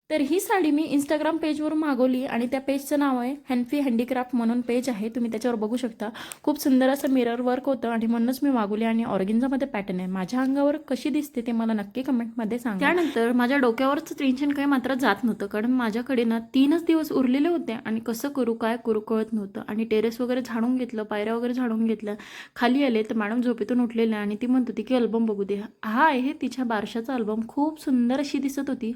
तर ही साडी मी Instagram पेजवरून मागवली आणि त्या पेजचं नाव आहे हॅन्फी हँडीक्राफ्ट म्हणून पेज आहे, तुम्ही त्याच्यावर बघू शकता. खूप सुंदर असं मिरर वर्क होतं आणि म्हणूनच मी मागवली आणि ऑर्गेन्झामध्ये पॅटर्न आहे. माझ्या अंगावर कशी दिसते ते मला नक्की कमेंटमध्ये सांगा. त्यानंतर माझ्या डोक्यावरचं टेन्शन काही मात्र जात नव्हतं, कारण माझ्याकडे ना 3च दिवस उरलेले होते आणि कसं करू काय करू कळत नव्हतं. आणि टेरेस वगैरे झाडून घेतलं, पायऱ्या वगैरे झाडून घेतल्या, खाली आले तर मॅडम झोपेतून उठलेले आणि ती म्हणत होती की अल्बम बघू दे. हा आहे तिच्या बारशाचा अल्बम, खूप सुंदर अशी दिसत होती.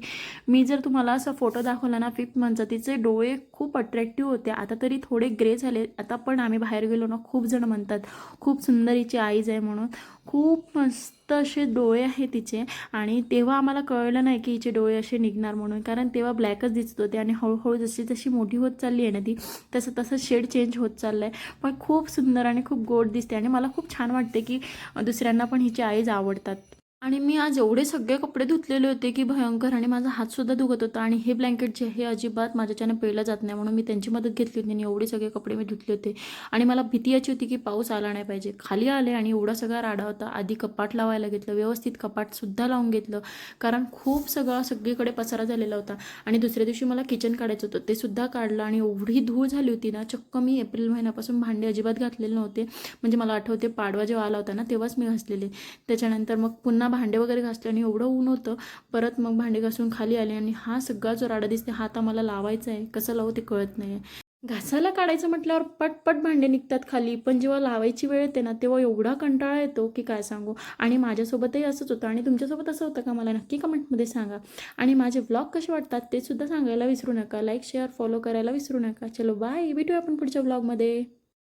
मी जर तुम्हाला असा फोटो दाखवला ना 5th मंथचा, तिचे डोळे खूप अट्रॅक्टिव्ह होते. आता तरी थोडे ग्रे झाले. आता पण आम्ही बाहेर गेलो ना, खूप जण म्हणतात खूप सुंदर हिची आईज आहे म्हणून. खूप मस्त असे डोळे आहे तिचे. आणि तेव्हा आम्हाला कळलं नाही की हिचे डोळे असे निघणार म्हणून, कारण तेव्हा ब्लॅकच दिसत होते आणि हळूहळू जशी जशी मोठी होत चालली आहे ना ती, तसं तसं शेड चेंज होत चाललं आहे. पण खूप सुंदर आणि खूप गोड दिसते आणि मला खूप छान वाटते की दुसऱ्यांना पण हिची आईज आवडतात. आणि मी आज एवढे सगळे कपडे धुतलेले होते की भयंकर, आणि माझा हातसुद्धा दुखत होता. आणि हे ब्लँकेट जे हे अजिबात माझ्याच्यानं पिळलं जात नाही, म्हणून मी त्यांची मदत घेतली होती आणि एवढे सगळे कपडे मी धुतले होते. आणि मला भीती याची होती की पाऊस आला नाही पाहिजे. खाली आले आणि एवढा सगळा राडा होता. आधी कपाट लावायला घेतलं, व्यवस्थित कपाटसुद्धा लावून घेतलं, कारण खूप सगळीकडे पसारा झालेला होता. आणि दुसऱ्या दिवशी मला किचन काढायचं होतं, ते सुद्धा काढलं. आणि एवढी धूळ झाली होती ना, चक्क मी एप्रिल महिन्यापासून भांडे अजिबात घातलेले नव्हते. म्हणजे मला आठवते पाडवा जेव्हा आला होता ना तेव्हाच मी घासलेले. त्याच्यानंतर मग पुन्हा भांडे वगैरे घासले आणि एवढं ऊन होतं. परत मग भांडे घासून खाली आले आणि हा सगळा जो राडा दिसते हा आता मला लावायचा आहे, कसं लावू ते कळत नाही. घासायला काढायचं म्हटल्यावर पटपट भांडे निघतात खाली, पण जेव्हा लावायची वेळ येते ना तेव्हा एवढा कंटाळा येतो की काय सांगू. आणि माझ्यासोबतही असंच होतं. आणि तुमच्यासोबत असं होतं का मला नक्की कमेंटमध्ये सांगा. आणि माझे व्लॉग कसे वाटतात ते सुद्धा सांगायला विसरू नका. लाईक शेअर फॉलो करायला विसरू नका. चलो बाय, भेटूया आपण पुढच्या व्लॉगमध्ये.